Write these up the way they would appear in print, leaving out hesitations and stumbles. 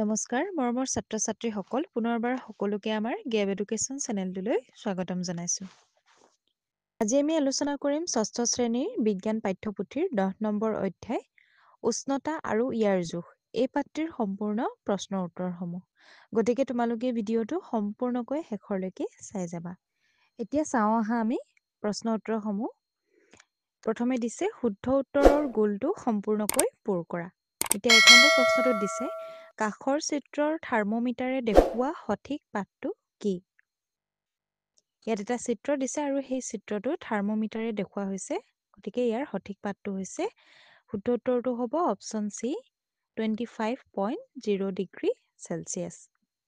নমস্কাৰ মৰমৰ ছাত্ৰ ছাত্ৰীসকল পুনৰবাৰ সকলোকে আমাৰ গেব এডুকেশ্যন চেনেলটোলৈ স্বাগতম জনাইছোঁ। আজি আমি আলোচনা কৰিম ষষ্ঠ শ্ৰেণীৰ বিজ্ঞান পাঠ্যপুথিৰ 10 নম্বৰ অধ্যায় উষ্ণতা আৰু ইয়াৰ জোখ এই পাঠটিৰ সম্পূৰ্ণ প্ৰশ্নৰ উত্তৰসমূহ। গতিকে তোমালোকে ভিডিঅ'টো সম্পূৰ্ণকৈ শেষৰলৈকে চাই যাবা। এতিয়া চাওঁ আহা আমি প্ৰশ্ন উত্তৰসমূহ। প্ৰথমে দিছে শুদ্ধ উত্তৰৰ গোলটো সম্পূৰ্ণকৈ পূৰ কৰা। এতিয়া 1 নম্বৰ প্ৰশ্নটোত দিছে কাষৰ চিত্ৰৰ থাৰ্মোমিটাৰে দেখুওৱা সঠিক পাঠটো কি? ইয়াত এটা চিত্ৰ দিছে আৰু সেই চিত্ৰটো থাৰ্মোমিটাৰে দেখুওৱা হৈছে। গতিকে ইয়াৰ সঠিক পাঠটো হৈছে শুদ্ধ উত্তৰটো হ'ব অপশ্যন চি 25.0 ডিগ্ৰী চেলচিয়াছ।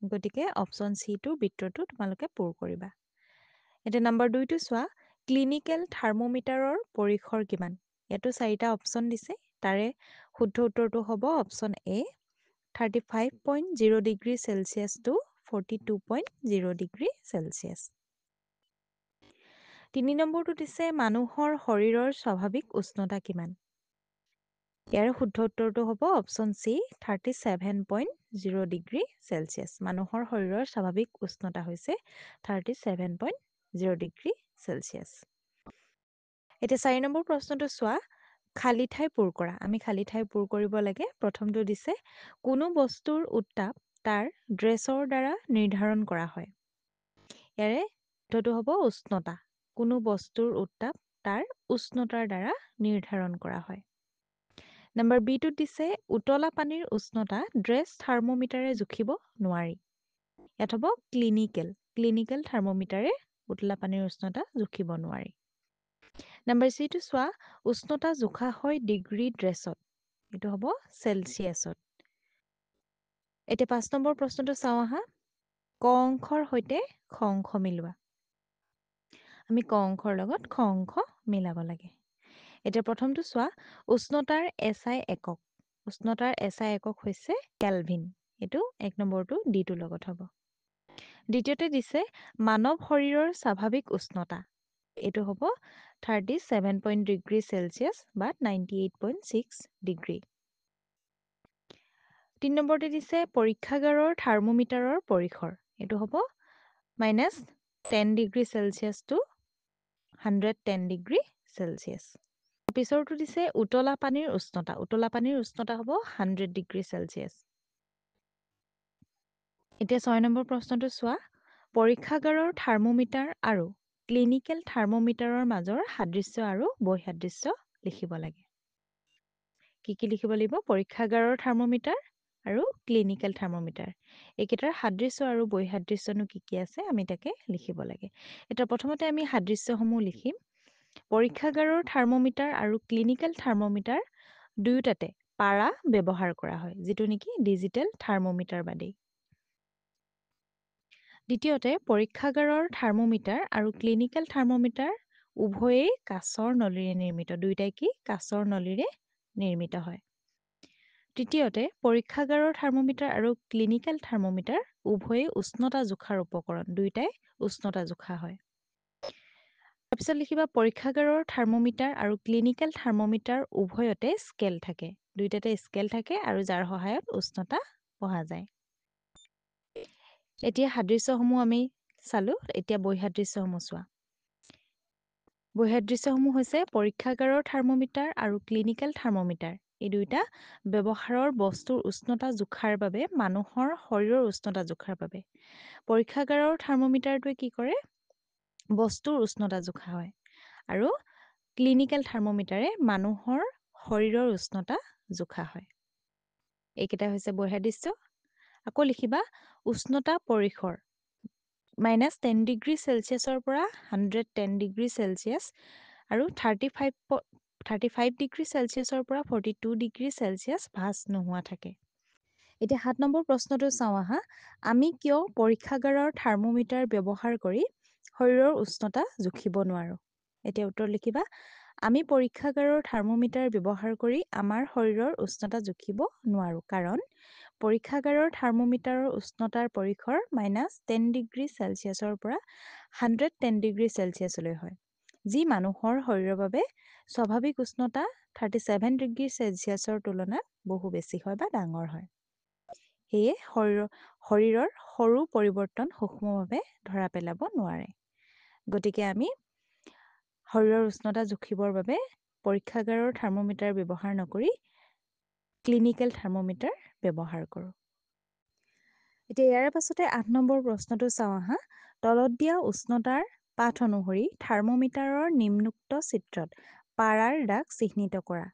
গতিকে অপশ্যন চিটোৰ বৃত্তটো তোমালোকে পূৰ কৰিবা। এতিয়া নম্বৰ 2টো চোৱা ক্লিনিকেল থাৰ্মোমিটাৰৰ পৰিসৰ কিমান? ইয়াতো 4টা অপশ্যন দিছে। তাৰে শুদ্ধ উত্তৰটো হ'ব option A 35.0 degree Celsius two 42.0 degree Celsius. 3 নম্বৰটো দিছে মানুহৰ শৰীৰৰ স্বাভাৱিক উষ্ণতা কিমান? ইয়াৰ শুদ্ধ উত্তৰটো হ'ব অপশ্যন চি 37.0 ডিগ্ৰী চেলচিয়াছ। মানুহৰ শৰীৰৰ স্বাভাৱিক উষ্ণতা হৈছে 37.0 ডিগ্ৰী চেলচিয়াছ। এতিয়া 4 নম্বৰ প্ৰশ্নটো চোৱা খালী ঠাই পূৰ কৰা। আমি খালী ঠাই পূৰ কৰিব লাগে। প্ৰথমটো দিছে কোনো বস্তুৰ উত্তাপ তাৰ ড্ৰেছৰ দ্বাৰা নিৰ্ধাৰণ কৰা হয়। ইয়াৰে উত্তৰটো হ'ব উষ্ণতা। কোনো বস্তুৰ উত্তাপ তাৰ উষ্ণতাৰ দ্বাৰা নিৰ্ধাৰণ কৰা হয়। নম্বৰ বিটোত দিছে উতলা পানীৰ উষ্ণতা ড্ৰেছ থাৰ্মোমিটাৰে জুখিব নোৱাৰি। ইয়াত হ'ব ক্লিনিকেল থাৰ্মোমিটাৰে উতলা পানীৰ উষ্ণতা জুখিব নোৱাৰি। নম্বৰ চিটো চোৱা উষ্ণতা জোখা হয় ডিগ্ৰী ড্ৰেছত। এইটো হ'ব চেলচিয়াছত। এতিয়া 5 নম্বৰ প্ৰশ্নটো চাওঁ আহা ক অংশৰ সৈতে খ অংশ মিলোৱা। আমি ক অংশৰ লগত খ অংশ মিলাব লাগে। এতিয়া প্ৰথমটো চোৱা উষ্ণতাৰ এছআই একক। উষ্ণতাৰ এছআই একক হৈছে কেলভিন। এইটো 1 নম্বৰটো ডিটোৰ লগত হ'ব। দ্বিতীয়তে দিছে মানৱ শৰীৰৰ স্বাভাৱিক উষ্ণতা। এইটো হ'ব 37 ডিগ্ৰী চেলচিয়াছ বা 98.6 ডিগ্ৰী। 3 নম্বৰতে দিছে পৰীক্ষাগাৰৰ থাৰ্মোমিটাৰৰ পৰিসৰ। এইটো হ'ব -10 degree Celsius to 110 degree Celsius. পিছৰটো দিছে উতলা পানীৰ উষ্ণতা। উতলা পানীৰ উষ্ণতা হ'ব 100 ডিগ্ৰী চেলচিয়াছ। এতিয়া 6 নম্বৰ প্ৰশ্নটো চোৱা পৰীক্ষাগাৰৰ থাৰ্মোমিটাৰ আৰু ক্লিনিকেল থাৰ্মোমিটাৰৰ মাজৰ সাদৃশ্য আৰু বৈসাদৃশ্য লিখিব লাগে। কি লিখিব লাগিব? পৰীক্ষাগাৰৰ থাৰ্মোমিটাৰ আৰু ক্লিনিকেল থাৰ্মোমিটাৰ এইকেইটাৰ সাদৃশ্য আৰু বৈসাদৃশ্যনো কি আছে আমি তাকে লিখিব লাগে। এটা প্ৰথমতে আমি সাদৃশ্যসমূহ লিখিম। পৰীক্ষাগাৰৰ থাৰ্মোমিটাৰ আৰু ক্লিনিকেল থাৰ্মোমিটাৰ দুয়োটাতে পাৰা ব্যৱহাৰ কৰা হয়, যিটো নেকি ডিজিটেল থাৰ্মোমিটাৰ বাদেই। দ্বিতীয়তে পৰীক্ষাগাৰৰ থাৰ্মোমিটাৰ আৰু ক্লিনিকেল থাৰ্মোমিটাৰ উভয়েই কাঁচৰ নলীৰে নিৰ্মিত। দুয়োটাই কি কাঁচৰ নলীৰে নিৰ্মিত হয়। তৃতীয়তে পৰীক্ষাগাৰৰ থাৰ্মোমিটাৰ আৰু ক্লিনিকেল থাৰ্মোমিটাৰ উভয়েই উষ্ণতা জোখাৰ উপকৰণ। দুয়োটাই উষ্ণতা জোখা হয়। তাৰপিছত লিখিবা পৰীক্ষাগাৰৰ থাৰ্মোমিটাৰ আৰু ক্লিনিকেল থাৰ্মোমিটাৰ উভয়তে স্কেল থাকে। দুয়োটাতে স্কেল থাকে আৰু যাৰ সহায়ত উষ্ণতা পঢ়া যায়। এতিয়া সাদৃশ্যসমূহ আমি চালো। এতিয়া বৈসাদৃশ্যসমূহ চোৱা। বৈসাদৃশ্যসমূহ হৈছে পৰীক্ষাগাৰৰ থাৰ্মোমিটাৰ আৰু ক্লিনিকেল থাৰ্মোমিটাৰ এই দুয়োটা ব্যৱহাৰৰ বস্তুৰ উষ্ণতা জোখাৰ বাবে মানুহৰ শৰীৰৰ উষ্ণতা জোখাৰ বাবে। পৰীক্ষাগাৰৰ থাৰ্মোমিটাৰটোৱে কি কৰে? বস্তুৰ উষ্ণতা জোখা হয় আৰু ক্লিনিকেল থাৰ্মোমিটাৰে মানুহৰ শৰীৰৰ উষ্ণতা জোখা হয়। এইকেইটা হৈছে বৈসাদৃশ্য। আকৌ লিখিবা উষ্ণতা পৰিসৰ -10 ডিগ্ৰী চেলচিয়াছৰ পৰা 110 ডিগ্ৰী চেলচিয়াছ আৰু 35 ডিগ্ৰী চেলচিয়াছৰ পৰা 42 ডিগ্ৰী চেলচিয়াছ ভাঁজ নোহোৱা থাকে। এতিয়া 7 নম্বৰ প্ৰশ্নটো চাওঁ আহা আমি কিয় পৰীক্ষাগাৰৰ থাৰ্মোমিটাৰ ব্যৱহাৰ কৰি শৰীৰৰ উষ্ণতা জুখিব নোৱাৰো? এতিয়া উত্তৰ লিখিবা আমি পৰীক্ষাগাৰৰ থাৰ্মোমিটাৰ ব্যৱহাৰ কৰি আমাৰ শৰীৰৰ উষ্ণতা জুখিব নোৱাৰো কাৰণ পৰীক্ষাগাৰৰ থাৰ্মোমিটাৰৰ উষ্ণতাৰ পৰিসৰ -10 ডিগ্ৰী চেলচিয়াছৰ পৰা 110 ডিগ্ৰী চেলচিয়াছলৈ হয়, যি মানুহৰ শৰীৰৰ বাবে স্বাভাৱিক উষ্ণতা 37 ডিগ্ৰী চেলচিয়াছৰ তুলনাত বহু বেছি হয় বা ডাঙৰ হয়। সেয়ে শৰীৰৰ সৰু পৰিৱৰ্তন সূক্ষ্মভাৱে ধৰা পেলাব নোৱাৰে। গতিকে আমি শৰীৰৰ উষ্ণতা জুখিবৰ বাবে পৰীক্ষাগাৰৰ থাৰ্মোমিটাৰ ব্যৱহাৰ নকৰি ক্লিনিকেল থাৰ্মোমিটাৰ ব্যৱহাৰ কৰোঁ। এতিয়া ইয়াৰ পাছতে 8 নম্বৰ প্ৰশ্নটো চাওঁ আহা। তলত দিয়া উষ্ণতাৰ পাঠ অনুসৰি থাৰ্মোমিটাৰৰ নিম্নোক্ত চিত্ৰত পাৰাৰ দাগ চিহ্নিত কৰা।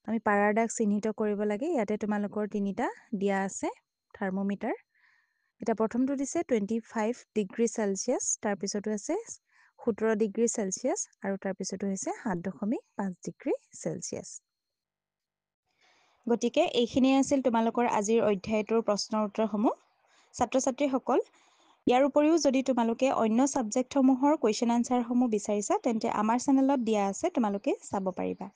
আমি পাৰাৰ দাগ চিহ্নিত কৰিব লাগে। ইয়াতে তোমালোকৰ 3টা দিয়া আছে থাৰ্মোমিটাৰ। এতিয়া প্ৰথমটো দিছে 25 ডিগ্ৰী চেলচিয়াছ, তাৰপিছতো আছে 17 ডিগ্ৰী চেলচিয়াছ আৰু তাৰপিছতো হৈছে 7.5 ডিগ্ৰী চেলচিয়াছ। গতিকে এইখিনিয়ে আছিল তোমালোকৰ আজিৰ অধ্যায়টোৰ প্ৰশ্নৰ উত্তৰসমূহ। ছাত্ৰ ছাত্ৰীসকল, ইয়াৰ উপৰিও যদি তোমালোকে অন্য ছাবজেক্টসমূহৰ কুৱেশ্যন আনচাৰসমূহ বিচাৰিছা তেন্তে আমাৰ চেনেলত দিয়া আছে, তোমালোকে চাব পাৰিবা।